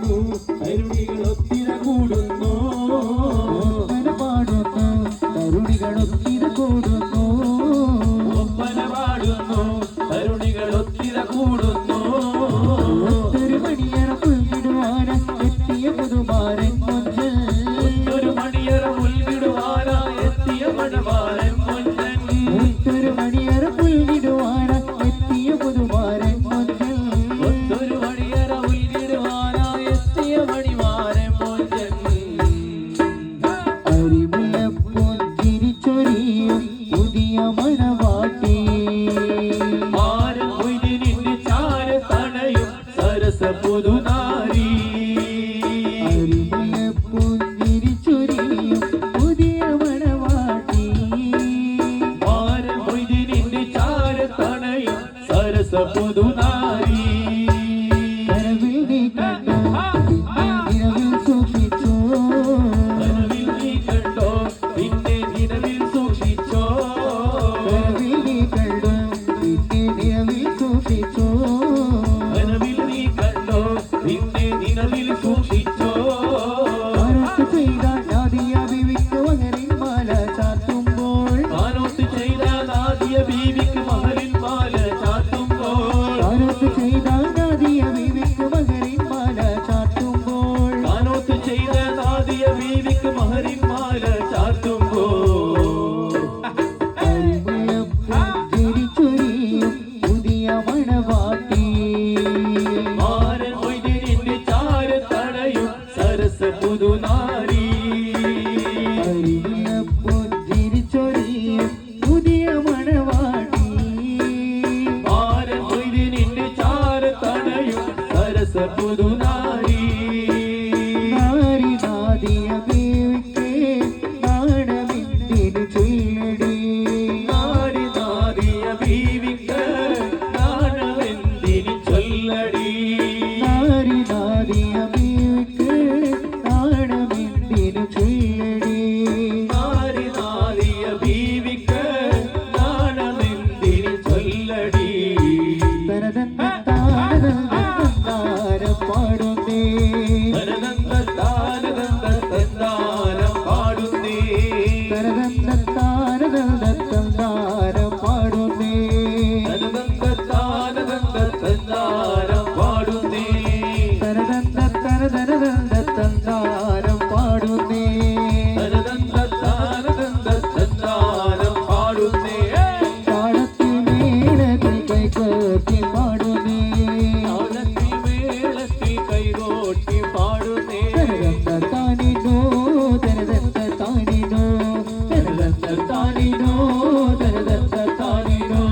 തരുണികളൊത്തിര കൂടുന്നു ഒപ്പന പാടുന്നു തരുണികളൊത്തിര കൂടുന്നു ഒപ്പന പാടുന്നു തരുണികളൊത്തിര കൂടുന്നു ഒത്തൊരു മണിയറ പുൽകിടുവാന എത്തിയ പുതുമാരൻ കൊഞ്ചൽ ഒരു മണിയറ മുൽകിടുവാന എത്തിയ മണവാരൻ കൊഞ്ചൻ ഒത്തൊരു മണിയറ പുൽകിടുവാന എത്തിയ പുതുമാരൻ കൊഞ്ചൽ ഒരു മണിയറ മുൽകിടുവാന എത്തിയ മണിവാരൻ കൊഞ്ചൻ അരിമുല്ലപ്പൂൻ ചിരിച്ചൊരിയും പുതിയ മണവാട്ടി മാരൻ മൊയ്തീനിന്റെ ചാര തണയും സരസ പുതുനാരി അരിമുല്ലപ്പൂൻ ചിരിച്ചൊരിയും പുതിയ മണവാട്ടി മാരൻ മൊയ്തീനിന്റെ ചാര തണയും സരസ പുതുനാരി കരവിൽ നീ കണ്ടു നിലവിൽ സൂക്ഷിച്ചു കനവിൽ നീ കണ്ടോ പിന്നെ നിലവിൽ സൂക്ഷിച്ചോ കരവിൽ നീ കണ്ടു നിലവിൽ സൂക്ഷിച്ചു കനവിൽ നീ കണ്ടോ പിന്നെ നിലവിൽ സൂക്ഷിച്ചോ ആരോട്ട് ചെയ്ത നാദിയ ബീവിക്ക് മകരിൻ മാല ചാത്തുമ്പോൾ കാനോത്ത് ചെയ്ത നാദിയ ബീവിക്ക് മഹരിൻ മാല ചാത്തുമ്പോൾ ആരോട്ട് ചെയ്ത നാദിയ ബീവിക്ക് മകരിൻ മാല ചാത്തുമ്പോൾ കാനോത്ത് ചെയ്ത നാദിയ ബീവിക്ക് മഹരിൻ മാല ചാത്തുമ്പോൾ അരിമുല്ലപ്പൂൻ ചിരിച്ചൊരിയും പുതിയ മണവാട്ടി മാരൻ മൊയ്തീനിന്റെ ചാര തണയും സരസ പുതുനാരി അരിമുല്ലപ്പൂൻ ചിരിച്ചൊരിയും പുതിയ മണവാട്ടി മാരൻ മൊയ്തീനിന്റെ ചാര തണയും സരസ പുതുനാരി നാരി നാദിയ ബീവിക്ക് നാണമെന്തിനു ചൊല്ലടി നാരി നാദിയ ബീവിക്ക് നാണമെന്തിന് ചൊല്ലടി നാരി നാദിയ ബീവിക്ക് നാണമെന്തിനു ചൊല്ലടി നാരി നാദിയ ബീവിക്ക് നാണമെന്തിന് ചൊല്ലടി തരതന്താരം പാടുന്നേ തനതന്തത്താനതന്തത്താനം പാടുന്നേ തരതന്താരം പാടുന്നേ തനതന്തത്താനതന്തത്താനം പാടുന്നേ തരതന്താരം പാടുന്നേ തനതന്തത്താനതന്തത്താനം പാടുന്നേ താളത്തിൽ മേളത്തിൽ കൈകോർത്തി പാടുന്നേ താളത്തിൽ മേളത്തിൽ കൈകോട്ടി പാടുന്നേ താനിനോ താനിനോ താനിനോ താനിനോ